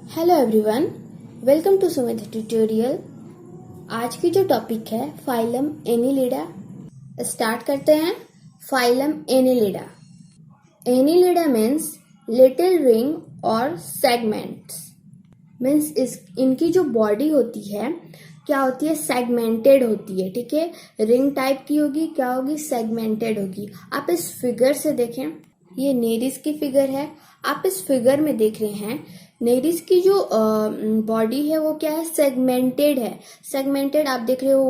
Hello everyone, welcome to Sumedh tutorial. आज की जो टॉपिक है फाइलम एनिलिडा। स्टार्ट करते हैं। Phylum Annelida. Annelida means little ring और सेगमेंट्स। मीन्स इनकी जो बॉडी होती है क्या होती है, सेगमेंटेड होती है। ठीक है, रिंग टाइप की होगी, क्या होगी, सेगमेंटेड होगी। आप इस फिगर से देखें, ये नेरिस की फिगर है। आप इस फिगर में देख रहे हैं नेरिस की जो बॉडी है वो क्या है, सेगमेंटेड है। सेगमेंटेड आप देख रहे हो,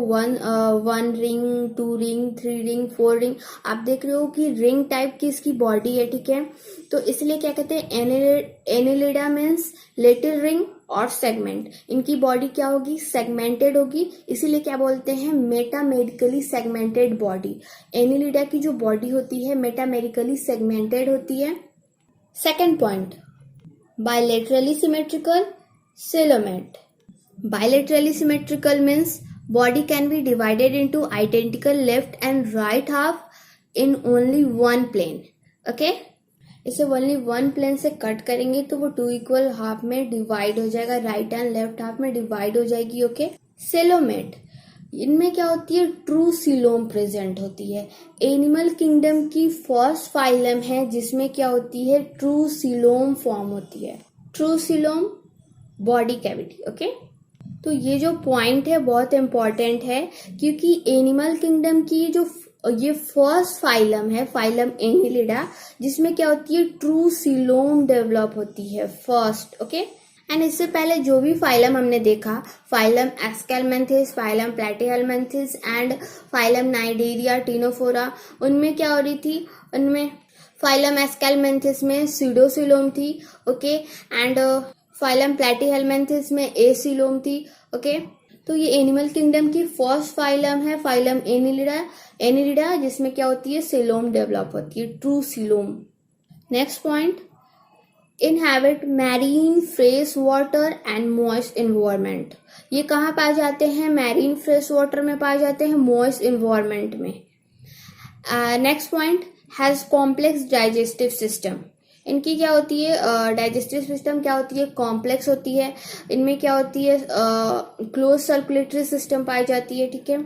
one ring, two ring, three ring, four ring. आप देख रहे हो कि रिंग टाइप की इसकी बॉडी है। ठीक है, तो इसलिए क्या कहते हैं, एनिलिडा मीन्स लिटिल रिंग और सेगमेंट। इनकी बॉडी क्या होगी, सेगमेंटेड होगी, इसीलिए क्या बोलते हैं, मेटामेरिकली सेगमेंटेड बॉडी। एनिलिडा की जो बॉडी होती है मेटामेरिकली सेगमेंटेड होती है। Second point, bilaterally symmetrical coelomate. Bilaterally symmetrical means body can be divided into identical left and right half in only one plane. Okay? इसे only one plane से cut करेंगे तो वो टू इक्वल हाफ में divide हो जाएगा, right and left half में divide हो जाएगी। ओके, सेलोमेट, इनमें क्या होती है, ट्रू सीलोम प्रेजेंट होती है। एनिमल किंगडम की फर्स्ट फाइलम है जिसमें क्या होती है, ट्रू सीलोम फॉर्म होती है। True coelom body cavity. Okay, तो ये जो पॉइंट है बहुत इंपॉर्टेंट है क्योंकि एनिमल किंगडम की ये फर्स्ट फाइलम है, फाइलम एनिलिडा, जिसमें क्या होती है, ट्रू सीलोम डेवलप होती है फर्स्ट। ओके, एंड इससे पहले जो भी फाइलम हमने देखा, phylum aschelminthes, phylum platyhelminthes and phylum cnidaria, ctenophora, उनमें क्या हो रही थी, उनमें फाइलम एस्केलमेंथिस में स्यूडोसीलोम थी। ओके, एंड फाइलम प्लेटिहेलमिन्थिस में एसीलोम थी। ओके, तो ये एनिमल किंगडम की फर्स्ट फाइलम है, फाइलम एनिलिडा, जिसमें क्या होती है, सीलोम डेवलप होती है, true coelom. Next point, inhabit marine fresh water and moist environment. ये कहाँ पाए जाते हैं, मैरीन फ्रेश वाटर में पाए जाते हैं, मॉइस्ट इन्वायरमेंट में। Next point, has complex digestive system. इनकी क्या होती है, डाइजेस्टिव सिस्टम क्या होती है, कॉम्प्लेक्स होती है। इनमें क्या होती है, क्लोज सर्कुलेटरी सिस्टम पाई जाती है। ठीक है,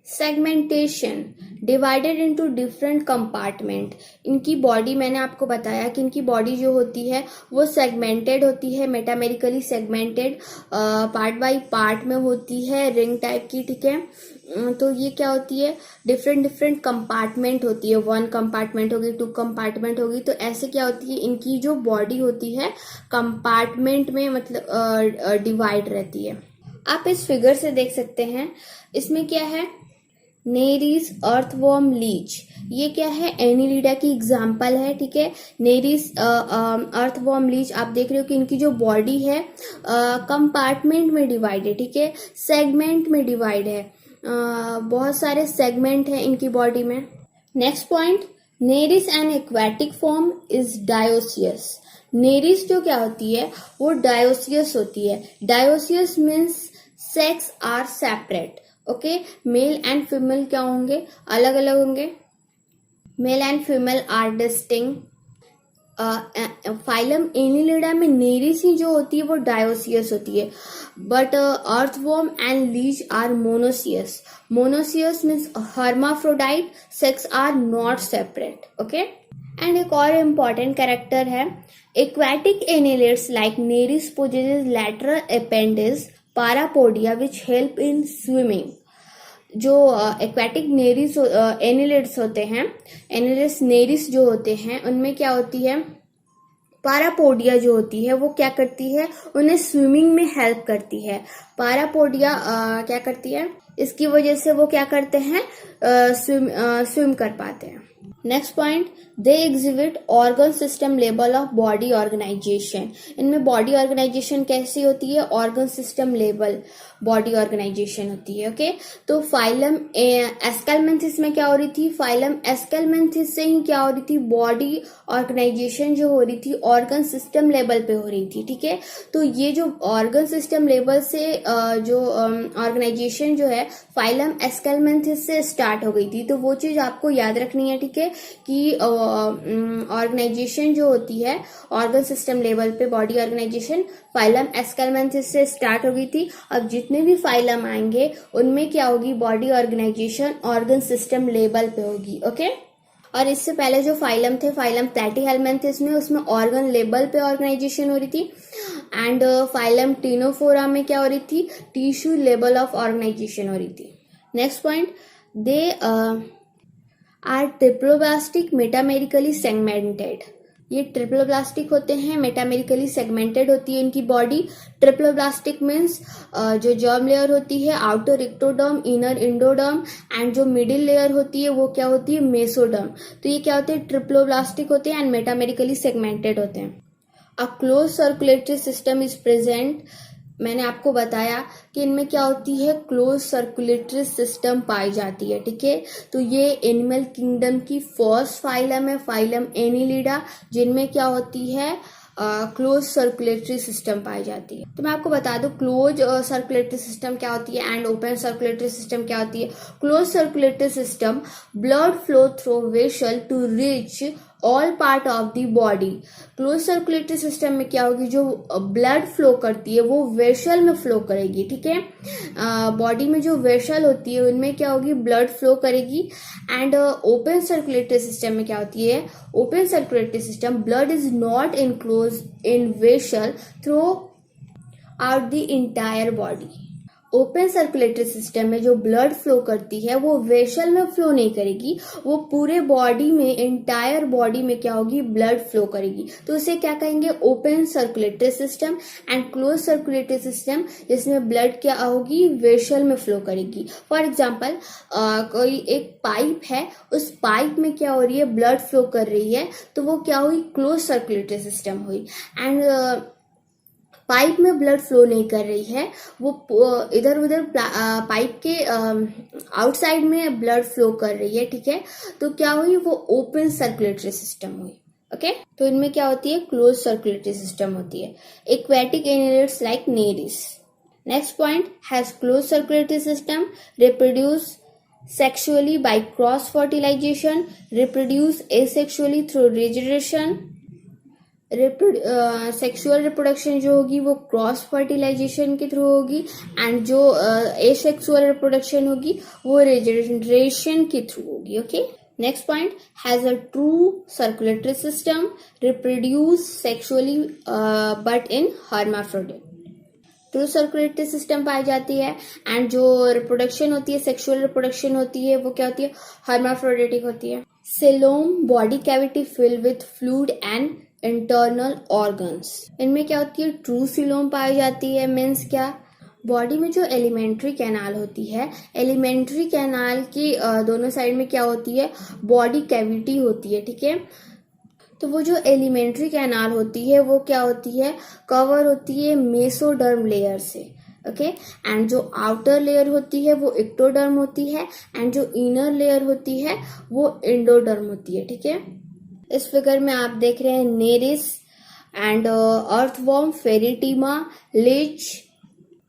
segmentation, divided into different compartment. इनकी बॉडी, मैंने आपको बताया कि इनकी बॉडी जो होती है वो सेगमेंटेड होती है, metamerically segmented, part by part में होती है, रिंग टाइप की। ठीक है, तो ये क्या होती है, डिफरेंट कंपार्टमेंट होती है, वन कंपार्टमेंट होगी, टू कंपार्टमेंट होगी। तो ऐसे क्या होती है, इनकी जो बॉडी होती है कंपार्टमेंट में मतलब डिवाइड रहती है। आप इस फिगर से देख सकते हैं, इसमें क्या है, नेरिस अर्थवर्म लीच। ये क्या है, एनिलिडा की एग्जाम्पल है। ठीक है, नेरिस अर्थवर्म लीच, आप देख रहे हो कि इनकी जो बॉडी है कंपार्टमेंट में डिवाइड है। ठीक है, सेगमेंट में डिवाइड है, बहुत सारे सेगमेंट हैं इनकी बॉडी में। Next point, Nereis an aquatic form is dioecious. Nereis जो क्या होती है वो डायोसियस होती है। Dioecious means sex are separate. Okay, male and female क्या होंगे, अलग अलग होंगे। Male and female are distinct. Phylum Annelida में नेरिस ही जो होती है वो डायोसियस होती है, but earthworm and leech are monoecious. Monoecious means hermaphrodite, sex are not separate. Okay, and एक और इम्पॉर्टेंट कैरेक्टर है, aquatic annelids like Nereis possesses lateral appendages parapodia which help in swimming. जो एक्वेटिक नेरिस एनिलिड्स होते हैं, annelids Nereis जो होते हैं, उनमें क्या होती है, पारापोडिया जो होती है वो क्या करती है, उन्हें स्विमिंग में हेल्प करती है। पारापोडिया क्या करती है, इसकी वजह से वो क्या करते हैं, स्विम कर पाते हैं। Next point, they exhibit organ system level of body organisation. इनमें बॉडी ऑर्गेनाइजेशन कैसी होती है, organ system level body organisation होती है। ओके, तो फाइलम एस्केलमेंथिस में क्या हो रही थी, फाइलम एस्केलमेंथिस से ही क्या हो रही थी, बॉडी ऑर्गेनाइजेशन जो हो रही थी ऑर्गन सिस्टम लेवल पे हो रही थी। ठीक है, तो ये जो ऑर्गन सिस्टम लेवल से जो ऑर्गेनाइजेशन जो है फाइलम एस्केलमेंथिस से स्टार्ट हो गई थी, तो वो चीज आपको याद रखनी है। ठीक है, कि ऑर्गेनाइजेशन जो होती है ऑर्गन सिस्टम लेवल पे, बॉडी ऑर्गेनाइजेशन फाइलम एस्केलमेंथिस से स्टार्ट हो गई थी। अब जितने भी फाइलम आएंगे उनमें क्या होगी, body organisation organ system level पे होगी। ओके, और इससे पहले जो फाइलम थे, फाइलम प्लैटीहेलमिन्थिस में, उसमें ऑर्गन लेवल पे ऑर्गेनाइजेशन हो रही थी। एंड फाइलम टिनोफोरा में क्या हो रही थी, टिश्यू लेवल ऑफ ऑर्गेनाइजेशन हो रही थी। Next point, they are triploblastic metamerically segmented. ये ट्रिप्लोब्लास्टिक होते हैं, मेटामेरिकली सेगमेंटेड होती है इनकी बॉडी। ट्रिप्लोब्लास्टिक मीन्स जो जर्म लेयर होती है outer ectoderm, inner endoderm, and जो मिडिल लेयर होती है वो क्या होती है, मेसोडर्म। तो ये क्या होते हैं, ट्रिप्लोब्लास्टिक होते हैं एंड मेटामेरिकली सेगमेंटेड होते हैं। A close circulatory system is present. मैंने आपको बताया कि इनमें क्या होती है, क्लोज सर्कुलेटरी सिस्टम पाई जाती है। ठीक है, तो ये एनिमल किंगडम की फर्स्ट फाइलम है, फाइलम एनिलिडा, जिनमें क्या होती है, क्लोज सर्कुलेटरी सिस्टम पाई जाती है। तो मैं आपको बता दूं क्लोज सर्कुलेटरी सिस्टम क्या होती है एंड ओपन सर्कुलेटरी सिस्टम क्या होती है। Close circulatory system, blood flow through vessel to reach all part of the body. Close circulatory system में क्या होगी, जो ब्लड फ्लो करती है वो वेसल में फ्लो करेगी। ठीक है, बॉडी में जो वेसल होती है उनमें क्या होगी, ब्लड फ्लो करेगी। एंड ओपन सर्कुलेटरी सिस्टम में क्या होती है, open circulatory system, blood is not enclose in vessel through out the entire body. Open circulatory system में जो ब्लड फ्लो करती है वो वेसल में फ्लो नहीं करेगी, वो पूरे बॉडी में, इंटायर बॉडी में क्या होगी, ब्लड फ्लो करेगी। तो उसे क्या कहेंगे, open circulatory system. And close circulatory system जिसमें ब्लड क्या होगी, वेसल में फ्लो करेगी। फॉर एग्जाम्पल कोई एक पाइप है, उस पाइप में क्या हो रही है, ब्लड फ्लो कर रही है, तो वो क्या हुई, क्लोज सर्कुलेटरी सिस्टम हुई। एंड पाइप में ब्लड फ्लो नहीं कर रही है, वो इधर उधर पाइप के आउटसाइड में ब्लड फ्लो कर रही है। ठीक है, तो क्या हुई, वो ओपन सर्कुलेटरी सिस्टम हुई। ओके, तो इनमें क्या होती है, क्लोज सर्कुलेटरी सिस्टम होती है। Aquatic annelids like nereis. Next point, has closed circulatory system, reproduce sexually by cross fertilization, reproduce asexually through regeneration। Sexual reproduction जो होगी वो क्रॉस फर्टिलाइजेशन के थ्रू होगी, एंड जो एसेक्सुअल रिप्रोडक्शन होगी वो रिजनरेशन के थ्रू होगी। Okay, next point, has a true circulatory system, reproduce sexually but in hermaphrodite. True circulatory system पाई जाती है एंड जो रिप्रोडक्शन होती है, सेक्सुअल रिप्रोडक्शन होती है, वो क्या होती है, हर्माफ्रोडिटिक होती है। Coelom, body cavity fill with fluid and internal organs. इनमें क्या होती है, ट्रू सीलोम पाई जाती है। मीन्स क्या, बॉडी में जो एलिमेंट्री कैनाल होती है, एलिमेंट्री कैनाल की दोनों साइड में क्या होती है, बॉडी कैविटी होती है। ठीक है, तो वो जो एलिमेंट्री कैनाल होती है वो क्या होती है, कवर होती है मेसोडर्म लेयर से। ओके, एंड जो आउटर लेयर होती है वो इक्टोडर्म होती है, एंड जो इनर लेयर होती है वो एंडोडर्म होती है। ठीक है, इस फिगर में आप देख रहे हैं nereis and earthworm, pheretima, leech,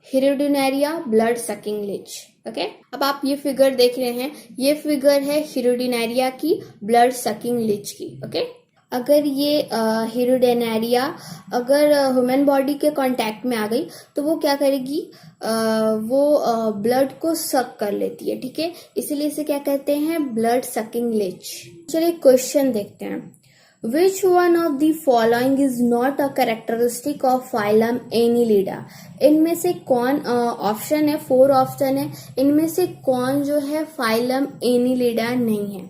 hirudinaria, blood sucking leech. Okay, अब आप ये फिगर देख रहे हैं, ये फिगर है हिरोडिनेरिया की, ब्लड सकिंग लिच की। ओके, अगर ये हिरोडिनेरिया अगर ह्यूमन बॉडी के कांटेक्ट में आ गई तो वो क्या करेगी, वो ब्लड को सक कर लेती है। ठीक है, इसीलिए इसे क्या कहते हैं, ब्लड सकिंग लिच। चलिए क्वेश्चन देखते हैं। Which one of the following is not a characteristic of phylum Annelida? इनमें से कौन, ऑप्शन है 4 ऑप्शन है, इनमें से कौन जो है फाइलम एनिलिडा नहीं है,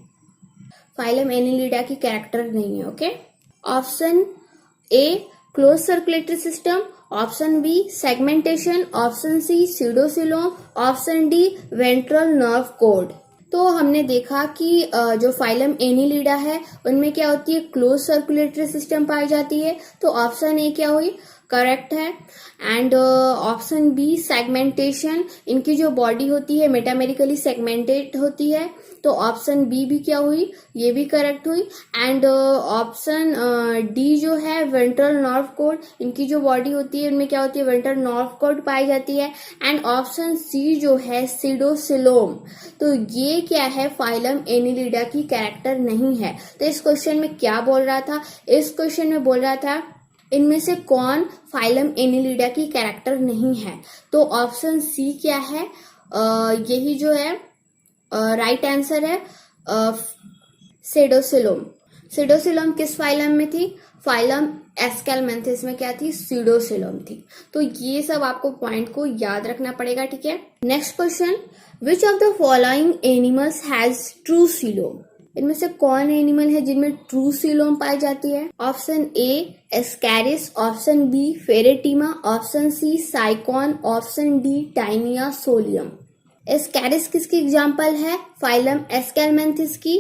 फाइलम एनिलिडा की कैरेक्टर नहीं है। Okay, option A close circulatory system, option B segmentation, option C pseudocoelom, option D ventral nerve cord. तो हमने देखा कि जो फाइलम एनिलिडा है उनमें क्या होती है, क्लोज सर्कुलेटरी सिस्टम पाई जाती है, तो ऑप्शन ए क्या हुई, करेक्ट है। एंड ऑप्शन बी सेगमेंटेशन, इनकी जो बॉडी होती है मेटामेरिकली सेगमेंटेड होती है, तो ऑप्शन बी भी क्या हुई, ये भी करेक्ट हुई। एंड ऑप्शन डी जो है वेंट्रल नर्व कोड, इनकी जो बॉडी होती है इनमें क्या होती है, वेंट्रल नर्व कोड पाई जाती है। एंड ऑप्शन सी जो है सीडोसिलोम, तो ये क्या है, फाइलम एनिलिडा की कैरेक्टर नहीं है। तो इस क्वेश्चन में क्या बोल रहा था, इस क्वेश्चन में बोल रहा था इनमें से कौन फाइलम एनिलिडा की कैरेक्टर नहीं है। तो ऑप्शन सी क्या है, यही जो है राइट आंसर है, सीडोसिलोम। सीडोसिलोम किस फाइलम में थी, फाइलम एस्केलमेंथिस में क्या थी, सीडोसिलोम थी। तो ये सब आपको पॉइंट को याद रखना पड़ेगा, ठीक है। Next question, which of the following animals has true coelom, इनमें से कौन एनिमल है जिनमें ट्रू सीलोम पाई जाती है। Option A ascaris, option B pheretima, option C sycon, option D taenia solium. Ascaris किसकी एग्जाम्पल है, फाइलम एस्केलमेंथिस की।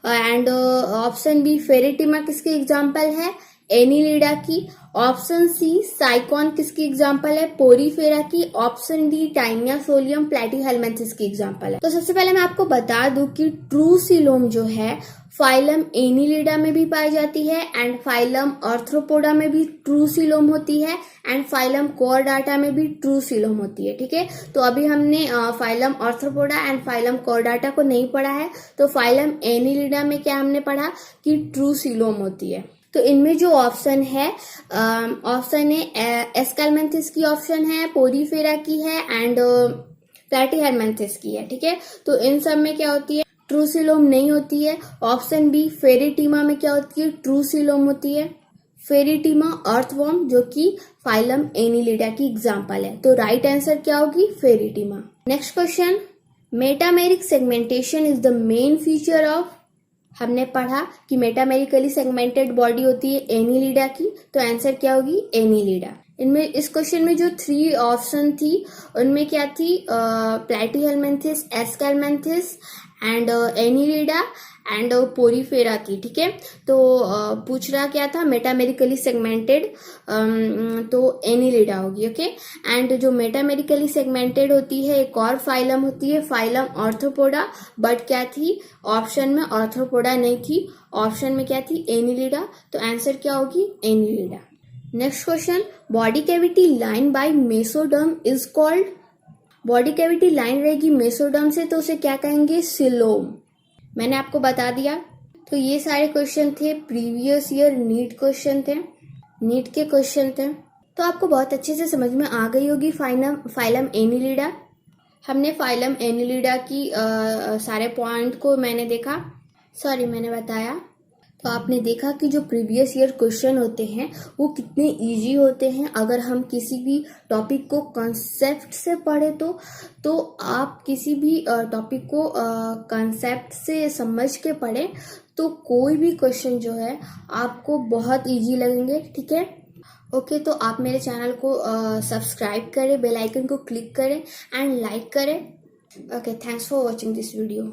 एंड ऑप्शन बी फेरेटिमा किसकी एग्जाम्पल है, एनिलिडा की। ऑप्शन सी साइकॉन किसकी एग्जाम्पल है, पोरीफेरा की। Option D taenia solium platyhelminthes की एग्जाम्पल है। तो सबसे पहले मैं आपको बता दूं कि ट्रू सीलोम जो है फाइलम एनिलिडा में भी पाई जाती है, एंड फाइलम आर्थ्रोपोडा में भी ट्रू सीलोम होती है, एंड फाइलम कॉर्डाटा में भी ट्रू सीलोम होती है, ठीक है। तो अभी हमने phylum arthropoda and phylum Chordata को नहीं पढ़ा है, तो फाइलम एनिलिडा में क्या हमने पढ़ा कि ट्रू सीलोम होती है। तो इनमें जो ऑप्शन है, ऑप्शन ए एस्केलमेंथिस की ऑप्शन है, पोरीफेरा की है, एंड प्लेटीहेलमिन्थिस की है, ठीक है। तो इन सब में क्या होती है, ट्रू सीलोम नहीं होती है। ऑप्शन बी फेरेटिमा में क्या होती है, ट्रू सीलोम होती है। फेरेटिमा अर्थवर्म जो कि फाइलम एनिलिडा की एग्जाम्पल है, तो राइट आंसर क्या होगी, Pheretima. Next question, metameric segmentation is the main feature of, हमने पढ़ा कि मेटामेरिकली सेगमेंटेड बॉडी होती है एनिलिडा की, तो आंसर क्या होगी, एनिलिडा। इनमें इस क्वेश्चन में जो 3 ऑप्शन थी उनमें क्या थी, platyhelminthes, aschelminthes and annelida and porifera थी, ठीक है। तो पूछ रहा क्या था, मेटामेरिकली सेगमेंटेड, तो एनिलिडा होगी, ओके। एंड जो मेटामेरिकली सेगमेंटेड होती है एक और फाइलम होती है, फाइलम आर्थ्रोपोडा, बट क्या थी, ऑप्शन में आर्थ्रोपोडा नहीं थी, ऑप्शन में क्या थी, एनिलिडा। तो आंसर क्या होगी, Annelida. Next question, body cavity line by mesoderm is called, body cavity line रहेगी मेसोडर्म से तो उसे क्या कहेंगे, सिलोम। मैंने आपको बता दिया। तो ये सारे क्वेश्चन थे प्रीवियस ईयर नीट क्वेश्चन थे, नीट के क्वेश्चन थे। तो आपको बहुत अच्छे से समझ में आ गई होगी फाइलम एनिलिडा। हमने फाइलम एनिलिडा की सारे पॉइंट को मैंने बताया। तो आपने देखा कि जो प्रीवियस ईयर क्वेश्चन होते हैं वो कितने इजी होते हैं। अगर हम किसी भी टॉपिक को कंसेप्ट से पढ़े तो आप किसी भी टॉपिक को कंसेप्ट से समझ के पढ़े तो कोई भी क्वेश्चन जो है आपको बहुत इजी लगेंगे, ठीक है। ओके, तो आप मेरे चैनल को सब्सक्राइब करें, बेल आइकन को क्लिक करें एंड लाइक करें। Okay, thanks for watching this video.